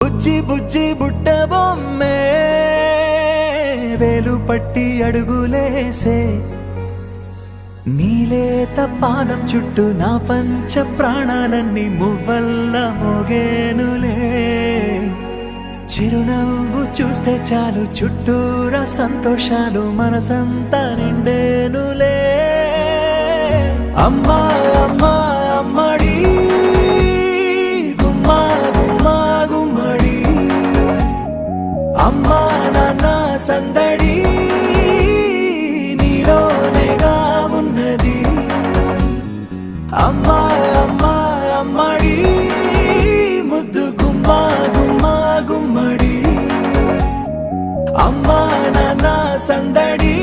బుజ్జి బుజ్జి బుట్ట బొమ్మే వేలు పట్టి అడుగులేసే నీలేత పానం చుట్టూ నా పంచ ప్రాణాలన్నీ మువ్వల్ల మోగేనులే చిరునవ్వు చూస్తే చాలు చుట్టూరా సంతోషాలు మనసంతా నిండేనులే అమ్మా అమ్మా అమ్మడి గుమ్మా గుమ్మా గుమ్మడి అమ్మా నాన్న సందడి నీలోనేగా ఉన్నది అమ్మా అమ్మా అమ్మడి ముద్దు గుమ్మా గుమ్మా గుమ్మడి అమ్మా నాన్న సందడి